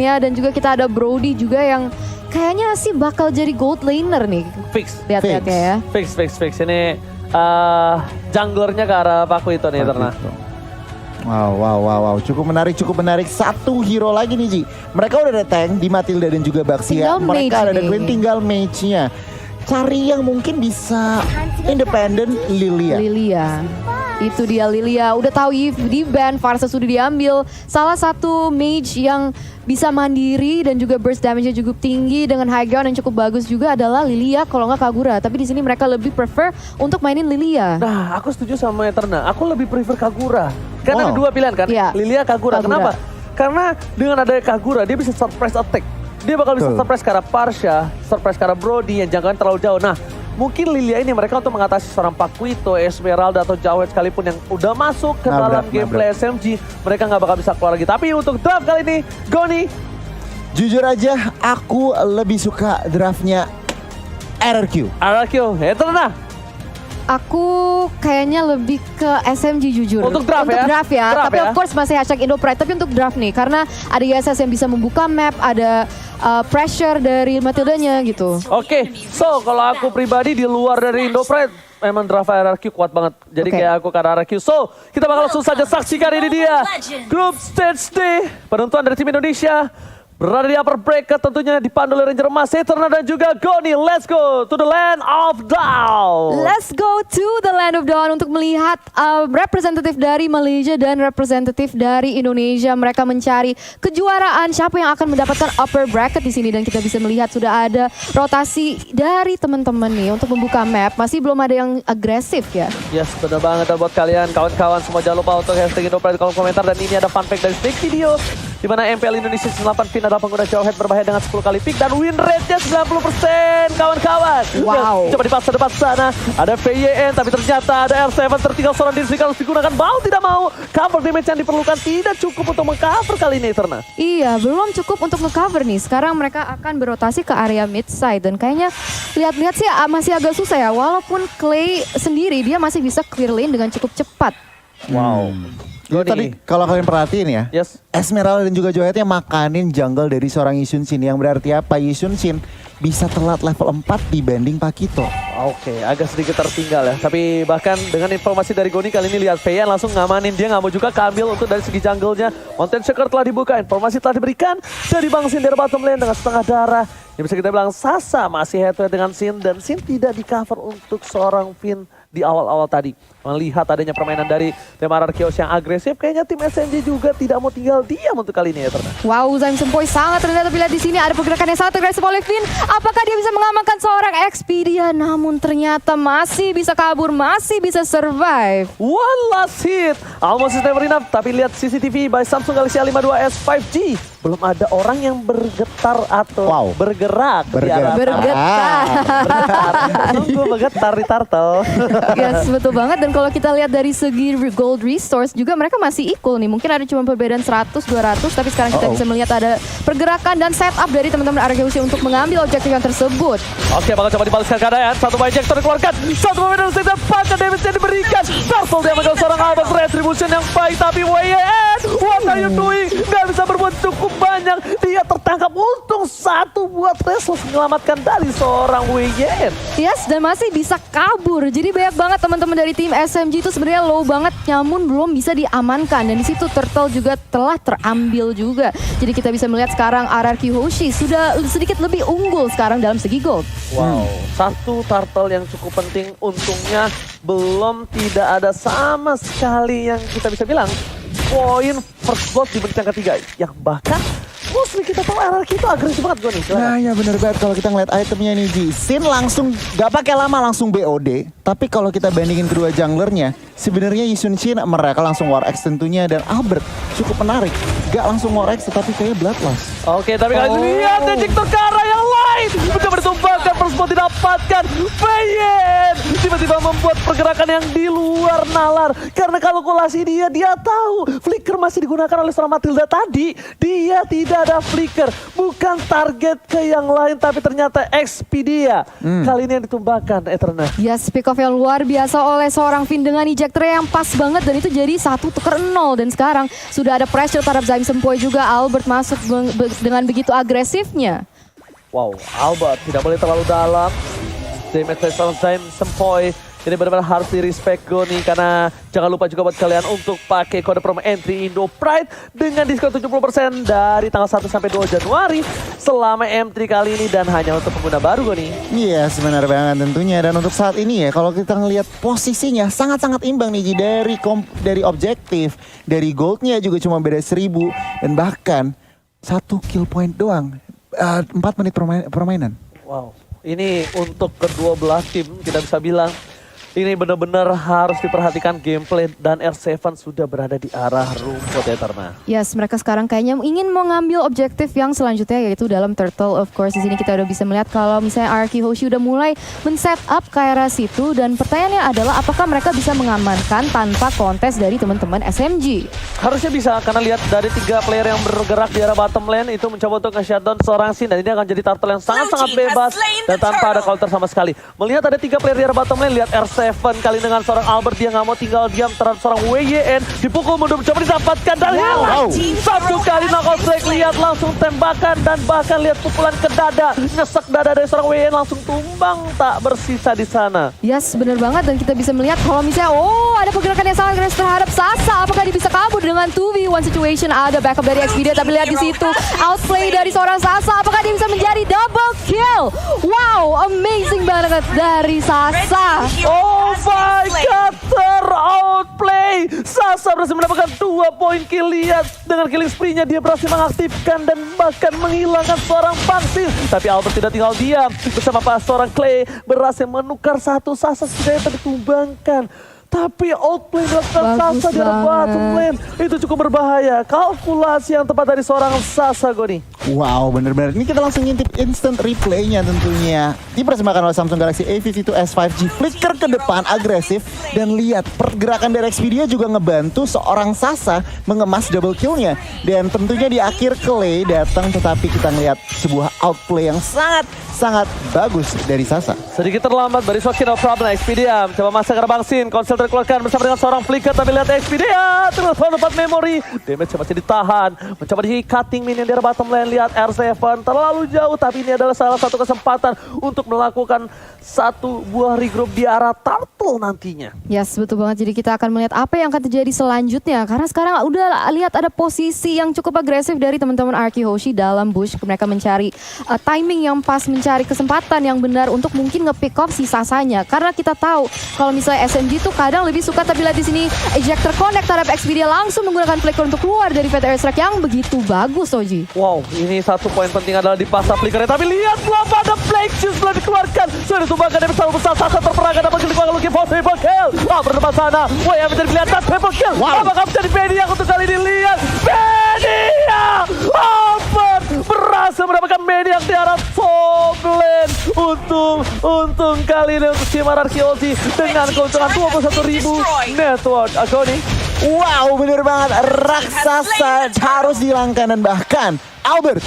support-nya. Dan juga kita ada Brody juga yang kayaknya sih bakal jadi gold laner nih. Fix. Lihat-lihat ya. Fix. Ini junglernya ke arah Paku itu nih Eterna. Wow. Cukup menarik. Satu hero lagi nih Ji. Mereka udah ada tank di Matilda dan juga Baxia. Tinggal Mereka mage ada nih. Gwen, tinggal mage-nya. Cari yang mungkin bisa independent Lilia. Itu dia Lilia. Udah tahu Eve di ban, Varsa sudah diambil. Salah satu mage yang bisa mandiri dan juga burst damage-nya cukup tinggi dengan high ground yang cukup bagus juga adalah Lilia kalau nggak Kagura. Tapi di sini mereka lebih prefer untuk mainin Lilia. Nah, aku setuju sama Eterna. Aku lebih prefer Kagura. Karena ada dua pilihan kan, Iya. Lilia, Kagura. Kenapa? Karena dengan adanya Kagura, dia bisa surprise attack. Dia bakal bisa surprise ke arah Parsha, surprise ke arah Brody yang jangkauan terlalu jauh. Nah, mungkin Lilia ini mereka untuk mengatasi seorang Pakuito, Esmeralda atau Jawed sekalipun yang udah masuk ke dalam gameplay SMG, mereka nggak bakal bisa keluar lagi. Tapi untuk draft kali ini, Goni. Jujur aja, aku lebih suka draftnya RRQ. Eterna. Aku kayaknya lebih ke SMG jujur. Untuk draft ya. Draft Tapi ya? of course masih hashtag Indopride. Tapi untuk draft nih, karena ada ISS yang bisa membuka map, ada pressure dari Matildanya gitu. Oke, so kalau aku pribadi di luar dari Indopride, memang draft RRQ kuat banget. Jadi kayak aku ke RRQ. So, kita bakal langsung saja saksikan ini dia. Group Stage D, penentuan dari tim Indonesia. Berada di upper bracket tentunya dipandu oleh Ranger Emas, Eterna dan juga Goni. Let's go to the land of Dawn. Let's go to the land of Dawn untuk melihat representatif dari Malaysia dan representatif dari Indonesia. Mereka mencari kejuaraan siapa yang akan mendapatkan upper bracket di sini, dan kita bisa melihat sudah ada rotasi dari teman-teman nih untuk membuka map. Masih belum ada yang agresif ya. Yes, benar banget. Dan buat kalian kawan-kawan semua jangan lupa untuk hashtag Indopride di kolom komentar. Dan ini ada fun fact dari Snake Video, di mana MPL Indonesia 8 Fin adalah pengguna Jawhead berbahaya dengan 10 kali pick dan win rate-nya 90% kawan-kawan. Wow. Coba dipaksa depan sana, ada VYN tapi ternyata ada R7 tertinggal seorang diri harus digunakan. Mau tidak mau, cover damage yang diperlukan tidak cukup untuk mengcover kali ini Eterna. Iya, belum cukup untuk nge-cover nih. Sekarang mereka akan berotasi ke area mid side, dan kayaknya lihat-lihat sih masih agak susah ya. Walaupun Clay sendiri dia masih bisa clear lane dengan cukup cepat. Wow. Jadi tadi kalau kalian perhatiin ya, Yes. Esmeralda dan juga Johetnya makanin jungle dari seorang Yisun Shin. Yang berarti apa? Yisun Shin bisa telat level 4 dibanding Pakito. Oke, agak sedikit tertinggal ya. Tapi bahkan dengan informasi dari Goni kali ini lihat VYN langsung ngamanin. Dia nggak mau juga keambil untuk dari segi jungle-nya. Mountain Shaker telah dibuka, informasi telah diberikan dari Bang Sin dari bottom lane dengan setengah darah. Yang bisa kita bilang Sasa masih head to head dengan Sin, dan Sin tidak di cover untuk seorang Finn di awal-awal tadi. Melihat adanya permainan dari tim RRQ yang agresif, kayaknya tim SMG juga tidak mau tinggal diam untuk kali ini ya Eterna. Wow, Zaim Sempoi sangat rendah, tapi lihat di sini ada pergerakan yang sangat agresif oleh Finn. Apakah dia bisa mengamankan seorang Expedia? Namun ternyata masih bisa kabur, masih bisa survive. One last hit, almost is never enough. Tapi lihat CCTV by Samsung Galaxy A52s 5G. Belum ada orang yang bergetar atau bergerak. Tunggu bergetar di turtle. Yes, betul banget. Dan kalau kita lihat dari segi gold resource juga mereka masih equal nih. Mungkin ada cuma perbedaan 100-200, tapi sekarang kita bisa melihat ada pergerakan dan setup dari teman-teman RRQ untuk mengambil objektif yang tersebut. Oke, bakal coba dibalaskan keadaan. Satu injector dikeluarkan, satu momentum dan pakai damage yang diberikan. Turtle dia mengambil seorang Albert Retribution yang baik, tapi WYN, what are you doing? Gak bisa berbuat cukup banyak. Dia tertangkap, untung satu buat Reslos menyelamatkan dari seorang WYN. Yes, dan masih bisa kabur. Jadi banyak banget teman-teman dari tim SMG itu sebenarnya low banget, namun belum bisa diamankan. Dan di situ Turtle juga telah terambil juga. Jadi kita bisa melihat sekarang RRQ Hoshi sudah sedikit lebih unggul sekarang dalam segi gold. Wow, satu turtle yang cukup penting, untungnya belum tidak ada sama sekali yang kita bisa bilang poin first blood di menit yang ketiga. Yang bahkan mostly kita tahu RRQ itu agresif banget gue nih. Nah ya bener banget kalau kita ngeliat itemnya nih Ji. Sin langsung gak pakai lama langsung BOD. Tapi kalau kita bandingin kedua junglernya, sebenarnya Yisun Shin mereka langsung War X tentunya, dan Albert cukup menarik. Gak langsung War X tetapi kayak Bloodlust. Oke, tapi kali ini lihat Ejector ke arah yang lain. Pride mencoba ditumbangkan, first blood didapatkan. Payen tiba-tiba membuat pergerakan yang di luar nalar. Karena kalkulasi dia tahu flicker masih digunakan oleh seorang Matilda tadi. Dia tidak ada flicker, bukan target ke yang lain, tapi ternyata Expedia. Kali ini yang ditumbangkan Eterna. Yes, pick off yang luar biasa oleh seorang Finn dengan ejector yang pas banget dan itu jadi 1-0 dan sekarang sudah ada pressure terhadap Zaim Sempoi juga. Albert masuk dengan begitu agresifnya. Wow, Albert tidak boleh terlalu dalam. Damage dari seorang Zaim Sempoi. Ini benar-benar harus di-respect Goni, karena jangan lupa juga buat kalian untuk pakai kode promo entry Indo Pride dengan diskon 70% dari tanggal 1 sampai 2 Januari selama M3 kali ini dan hanya untuk pengguna baru Goni. Iya, benar banget tentunya. Dan untuk saat ini ya, kalau kita ngelihat posisinya sangat-sangat imbang nih Ji. Dari objektif, dari goldnya juga cuma beda 1000 dan bahkan 1 kill point doang. 4 menit permainan. Wow, ini untuk kedua belah tim kita bisa bilang ini benar-benar harus diperhatikan gameplay dan R7 sudah berada di arah rumput Eterna. Yes, mereka sekarang kayaknya ingin mengambil objektif yang selanjutnya yaitu dalam turtle. Of course, di sini kita udah bisa melihat kalau misalnya Arky Hoshi udah mulai men-set up ke arah situ dan pertanyaannya adalah apakah mereka bisa mengamankan tanpa kontes dari teman-teman SMG? Harusnya bisa, karena lihat dari 3 player yang bergerak di arah bottom lane itu mencoba untuk nge-shutdown seorang Sin dan ini akan jadi turtle yang sangat-sangat bebas dan tanpa ada counter sama sekali. Melihat ada 3 player di arah bottom lane, lihat R7 kali dengan seorang Albert, dia nggak mau tinggal diam terhadap seorang WYN, dipukul mundur mencoba didapatkan dan satu kali knockout strike, lihat langsung tembakan dan bahkan lihat pukulan ke dada, nyesek dada dari seorang WYN langsung tumbang tak bersisa di sana. Yes, benar banget dan kita bisa melihat kalau misalnya ada pergerakan yang sangat keras terhadap Sasa, apakah dia bisa kabur dengan 2v1 situation? Ada backup dari Expedia tapi lihat di situ outplay dari seorang Sasa, apakah dia bisa menjadi double kill? Wow, amazing banget dari Sasa. Oh my god, ter-outplay. Sasa berhasil mendapatkan 2 poin kill. Lihat dengan killing spree-nya dia berhasil mengaktifkan dan bahkan menghilangkan seorang Pangsil. Tapi Albert tidak tinggal diam. Bersama seorang Clay berhasil menukar satu Sasa sudah ditumbangkan. Tapi outplay dilakukan Sasa di bottom lane. Itu cukup berbahaya. Kalkulasi yang tepat dari seorang Sasa Goni. Wow, bener-bener. Ini kita langsung ngintip instant replay-nya tentunya. Dipersembahkan oleh Samsung Galaxy A52s 5G. Flicker ke depan, agresif. Dan lihat, pergerakan dari Expedia juga ngebantu seorang Sasa mengemas double kill-nya. Dan tentunya di akhir Clay datang, tetapi kita ngeliat sebuah outplay yang sangat bagus dari Sasa. Sedikit terlambat dari Shoki, no problem. Expedia mencoba masuk ke Bang Sin. Konsel terkeluarkan bersama dengan seorang flicker. Tapi lihat Expedia telepon tempat memori. Damage masih ditahan. Mencoba di cutting minion di bottom lane. Lihat R7 terlalu jauh. Tapi ini adalah salah satu kesempatan untuk melakukan satu buah regroup di arah turtle nantinya. Yes, betul banget. Jadi kita akan melihat apa yang akan terjadi selanjutnya. Karena sekarang udah lihat ada posisi yang cukup agresif dari teman-teman Arky Hoshi dalam bush. Mereka mencari timing yang pas, mencari kesempatan yang benar untuk mungkin nge-pick off si Sasanya. Karena kita tahu kalau misalnya SMG tuh kadang lebih suka, tapi lihat di sini ejector connect terhadap Expedia langsung menggunakan flicker untuk keluar dari VTR strike yang begitu bagus, Oji. Wow, ini satu poin penting adalah di pasar flickernya. Tapi lihat belum ada Plague Shoes belum dikeluarkan. Sudah ditumbangkan dari besar besar. Sasa terperangkan dapat dikeluarkan lagi possible kill. Berdepan sana. Wah, yang menjadi kelihatan triple kill. Apakah menjadi Media untuk kali ini? Lihat Media. Albert berhasil mendapatkan Media di arah top lane. Untung kali ini untuk tim Arky Hoshi dengan keuntungan 21.000 network. Agoni. Wow, bener banget. Raksasa harus dihilangkan dan bahkan Albert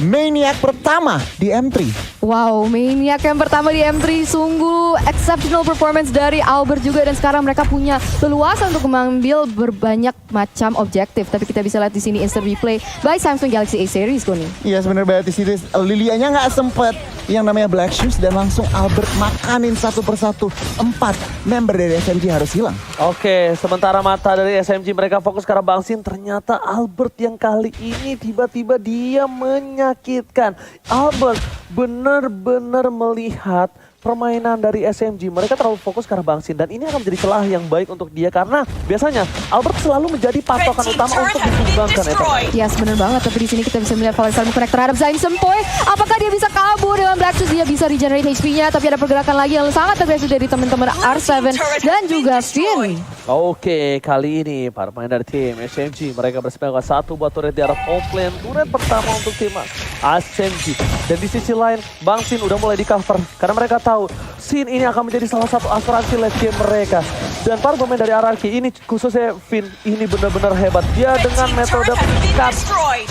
Maniac pertama di M3. Wow, Maniac yang pertama di M3, sungguh exceptional performance dari Albert juga, dan sekarang mereka punya leluasa untuk mengambil berbanyak macam objektif. Tapi kita bisa lihat di sini instant replay by Samsung Galaxy A series, Goni. Iya, sebenarnya banget di sini Lilianya nggak sempet yang namanya Black Shoes dan langsung Albert makanin satu persatu. 4 member dari SMG harus hilang. Oke, sementara mata dari SMG mereka fokus ke arah Bang Sin, ternyata Albert yang kali ini tiba-tiba dia menyakitkan. Albert benar-benar melihat permainan dari SMG. Mereka terlalu fokus ke arah Bang Sin dan ini akan menjadi celah yang baik untuk dia karena biasanya Albert selalu menjadi patokan utama untuk disumbangkan Eternal. Yes, bener banget. Tapi di sini kita bisa melihat Valisar connect terhadap Zain Sempoy. Apakah dia bisa kabur dengan Black Shoes? Dia bisa regenerate HP-nya. Tapi ada pergerakan lagi yang sangat agresif dari teman-teman R7 dan juga Finn. Oke, kali ini para pemain dari tim SMG mereka bersepakat satu buat turret di arah top lane. Turret pertama untuk tim SMG. Dan di sisi lain, Bang Sin udah mulai di cover karena mereka tahu Sin ini akan menjadi salah satu asuransi late game mereka. Dan para pemain dari RRQ ini khususnya Finn ini benar-benar hebat. Dia dengan metode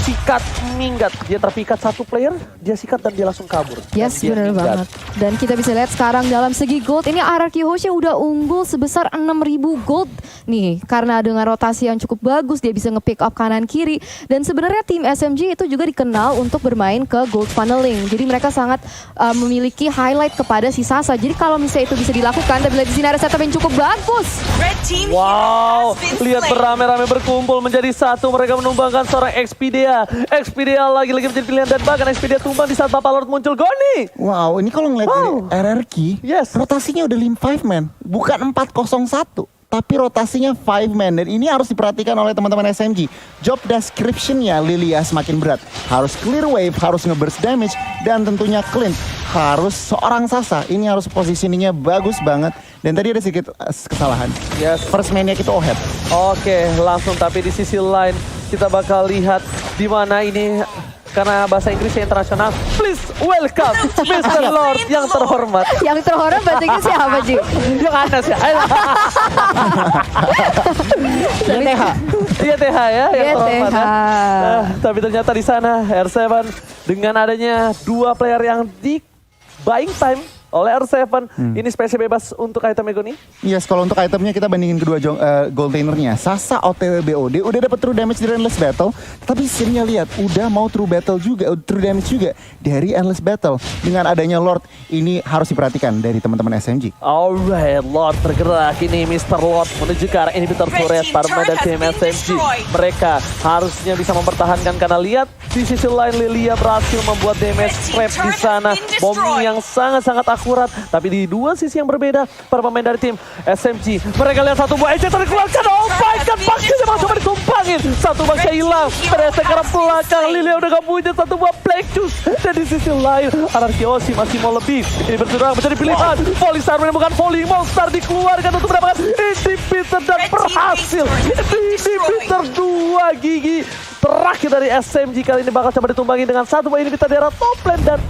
sikat minggat. Dia terpikat satu player, dia sikat dan dia langsung kabur. Yes, benar banget. Dan kita bisa lihat sekarang dalam segi gold, ini RRQ Hosha udah unggul sebesar 6.000 gold nih. Karena dengan rotasi yang cukup bagus, dia bisa nge-pick up kanan kiri. Dan sebenarnya tim SMG itu juga dikenal untuk bermain ke gold funneling. Jadi mereka sangat memiliki highlight kepada si Sasa. Jadi kalau misalnya itu bisa dilakukan, tapi di sini ada setup yang cukup bagus. Wow, lihat beramai-ramai berkumpul menjadi satu. Mereka menumbangkan seorang Expedia. Expedia lagi-lagi menjadi pilihan dan bahkan Expedia tumbang di saat Bapak Lord muncul. Goni! Wow, ini kalau ngeliat dari RRQ, Yes. rotasinya udah 5 man, bukan 401. Tapi rotasinya 5 man dan ini harus diperhatikan oleh teman-teman SMG. Job description-nya Lilia semakin berat. Harus clear wave, harus nge-burst damage, dan tentunya clean. Harus seorang Sasa, ini harus positioningnya bagus banget. Dan tadi ada sedikit kesalahan. Yes. First man-nya kita Ohet. Oke, langsung tapi di sisi lain kita bakal lihat di mana ini karena bahasa Inggrisnya internasional. Please welcome Mr. Lord yang terhormat. Yang terhormat bahasa Inggris siapa, Ji? Yang Anas ya. YTH. YTH ya, yang terhormat. YTH. Ya. Tapi ternyata di sana R7 dengan adanya dua player yang di buying time oleh R7, ini spesial bebas untuk item Egoni. Yes, kalau untuk itemnya kita bandingin kedua gold lanernya. Sasa OTW BOD udah dapat true damage dari Endless Battle, tapi Sinnya lihat udah mau true damage juga dari Endless Battle. Dengan adanya Lord, ini harus diperhatikan dari teman-teman SMG. Alright, Lord bergerak ini Mr. Lord menuju ke arah inhibitor turret para pemain dari tim SMG. Mereka harusnya bisa mempertahankan karena lihat di sisi lain Lilia berhasil membuat damage trap di sana. Bombing yang sangat-sangat akurat, tapi di dua sisi yang berbeda para pemain dari tim SMG. Mereka lihat satu buah ejek dikeluarkan. Oh my god, pakainya mau coba ditumpangin. Satu bangsa hilang, mereka ke arah belakang. Lilia udah gak punya satu buah Black Juice. Dan di sisi lain, Anarkiosi masih mau lebih. Ini berjuang menjadi pilihan. Valisar menemukan volley monster dikeluarkan untuk mendapatkan inhibitor dan berhasil. Inhibitor 2 gigi terakhir dari SMG kali ini bakal coba ditumbangi dengan satu buah inhibitor di arah top lane dan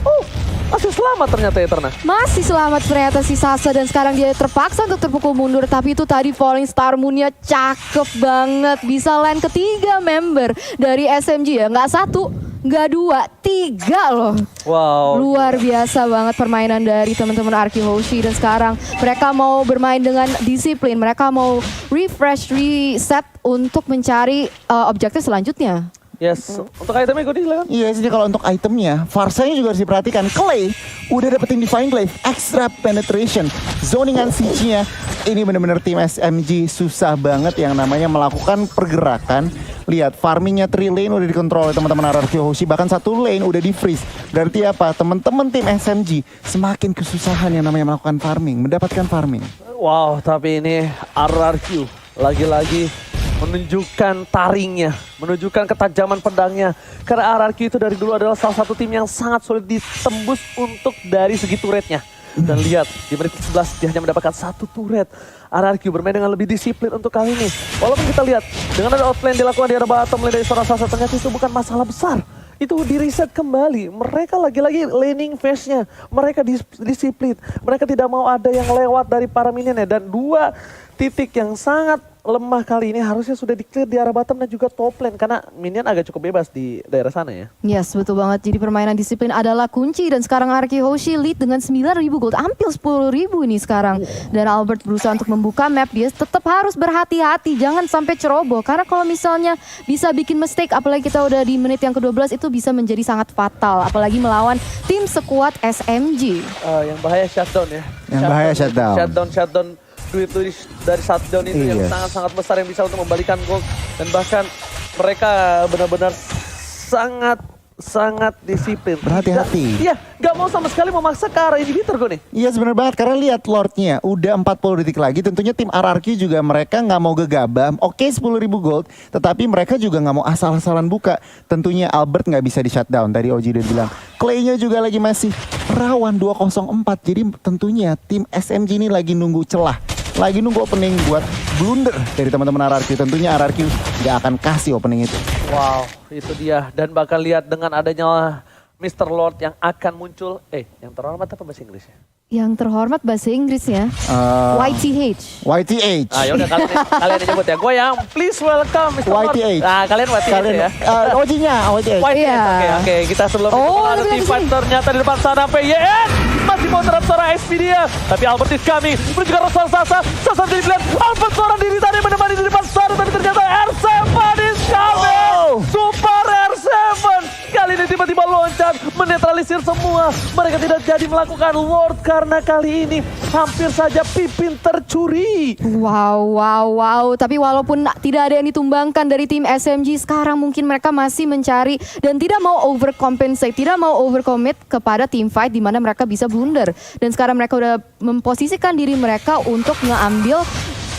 masih selamat ternyata Eterna. Masih selamat ternyata si Sasa dan sekarang dia terpaksa untuk terpukul mundur. Tapi itu tadi Falling Star Moon-nya cakep banget. Bisa land ketiga member dari SMG ya. Nggak satu, nggak dua, tiga loh. Wow. Luar biasa banget permainan dari teman-teman RRQ Hoshi. Dan sekarang mereka mau bermain dengan disiplin. Mereka mau refresh, reset untuk mencari objektif selanjutnya. Yes, untuk itemnya gue silakan. Iya, jadi kalau untuk itemnya, Farsanya juga harus diperhatikan. Clay udah dapetin Divine Glaive, extra penetration, zoningan siege-nya. Ini bener-bener tim SMG susah banget yang namanya melakukan pergerakan. Lihat, farmingnya 3 lane udah dikontrol oleh teman-teman RRQ Hoshi, bahkan 1 lane udah di freeze. Berarti apa? Teman-teman tim SMG semakin kesusahan yang namanya melakukan farming, mendapatkan farming. Wow, tapi ini RRQ lagi-lagi menunjukkan taringnya, menunjukkan ketajaman pedangnya. Karena RRQ itu dari dulu adalah salah satu tim yang sangat sulit ditembus untuk dari segi turretnya. Dan lihat, di menit 11 dia hanya mendapatkan 1 turret. RRQ bermain dengan lebih disiplin untuk kali ini. Walaupun kita lihat, dengan ada outlane dilakukan di arah bottom lane dari seorang Sasa, ternyata itu bukan masalah besar. Itu di reset kembali. Mereka lagi-lagi laning phase-nya. Mereka disiplin. Mereka tidak mau ada yang lewat dari para minionnya. Dan 2 titik yang sangat lemah kali ini harusnya sudah di-clear di arah bottom dan juga top lane. Karena minion agak cukup bebas di daerah sana ya. Yes, betul banget. Jadi permainan disiplin adalah kunci. Dan sekarang RRQ Hoshi lead dengan 9.000 gold. Hampir 10.000 ini sekarang. Dan Albert berusaha untuk membuka map. Dia tetap harus berhati-hati. Jangan sampai ceroboh. Karena kalau misalnya bisa bikin mistake. Apalagi kita udah di menit yang ke-12. Itu bisa menjadi sangat fatal. Apalagi melawan tim sekuat SMG. Yang bahaya shutdown ya. Yang bahaya shutdown. Shutdown. Duit dari shutdown itu yang sangat-sangat besar yang bisa untuk membalikan gol. Dan bahkan mereka benar-benar sangat sangat disiplin. Berhati-hati. Iya, gak mau sama sekali memaksa ke arah inhibitor gue nih. Iya sebenarnya banget, karena lihat Lordnya udah 40 detik lagi. Tentunya tim RRQ juga mereka nggak mau gegabah. Oke 10.000 gold, tetapi mereka juga nggak mau asal-asalan buka. Tentunya Albert nggak bisa di shutdown. Tadi Oji udah bilang. Clay-nya juga lagi masih rawan 204. Jadi tentunya tim SMG ini lagi nunggu celah. Lagi nunggu opening buat blunder dari teman-teman RRQ. Tentunya RRQ nggak akan kasih opening itu. Wow, itu dia. Dan bahkan lihat dengan adanya Mr. Lord yang akan muncul. Yang terhormat apa bahasa Inggrisnya? Yang terhormat bahasa Inggrisnya YTH. YTH. Ah, yaudah kalian yang nyebut ya. Gue yang please welcome Mr. Lord. YTH. Nah, kalian YTH ya. Ojinya YTH. YTH. Iya. Oke. Kita sebelum Oh, ada lebih team fight ternyata di depan sana PYN masih mau terhadap seorang Expedia. Tapi Albert is coming. Menuju ke arah Sasa. Sasa jadi pilihan. Albert seorang diri tadi menemani di depan sana. Tapi ternyata R7 is coming. Super R7. Kali ini tiba-tiba loncat. Menetralisir semua. Mereka tidak jadi melakukan Lord karena kali ini hampir saja Pipin tercuri. Wow. Tapi walaupun tidak ada yang ditumbangkan dari tim SMG, sekarang mungkin mereka masih mencari dan tidak mau overcompensate, tidak mau overcommit kepada team fight di mana mereka bisa blunder. Dan sekarang mereka udah memposisikan diri mereka untuk ngeambil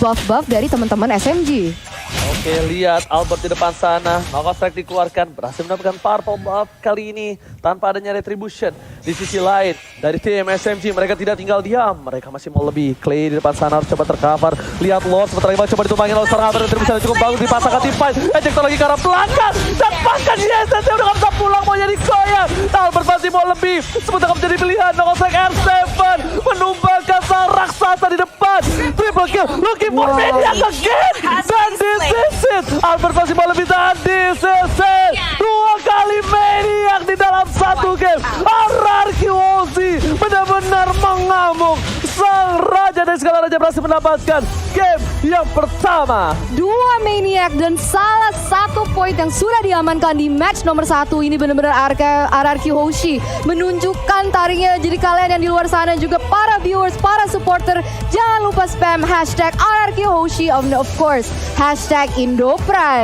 buff-buff dari teman-teman SMG. Oke, lihat Albert di depan sana. Knockout strike dikeluarkan. Berhasil mendapatkan purple buff kali ini tanpa adanya retribution. Di sisi lain, dari tim SMG mereka tidak tinggal diam. Mereka masih mau lebih. Clay di depan sana harus coba tercover. Lihat Lord sebentar lagi coba ditumbangin oleh Serhaber. Retribution cukup bagus dipasangkan tim fight. Ejector lagi ke arah belakang. Dan bahkan di SSC udah gak bisa pulang, mau jadi koyak. Albert masih mau lebih. Sebentar menjadi pilihan. Knockout strike R7 menumbangkan sang raksasa di depan. Triple kill. Looking for Maniac again. Dan this is it. Albert masih mau lebih, dan this is it. 2 kali Maniac di dalam satu game. RRQ Ozzy benar-benar mengamuk. Sang raja dari segala raja berhasil mendapatkan game yang pertama. 2 Maniac dan salah satu poin yang sudah diamankan di match nomor 1 ini benar-benar RRQ Hoshi menunjukkan taringnya. Jadi kalian yang di luar sana juga para viewers, para supporter, jangan lupa spam hashtag RRQ Hoshi of course hashtag Indo Pride.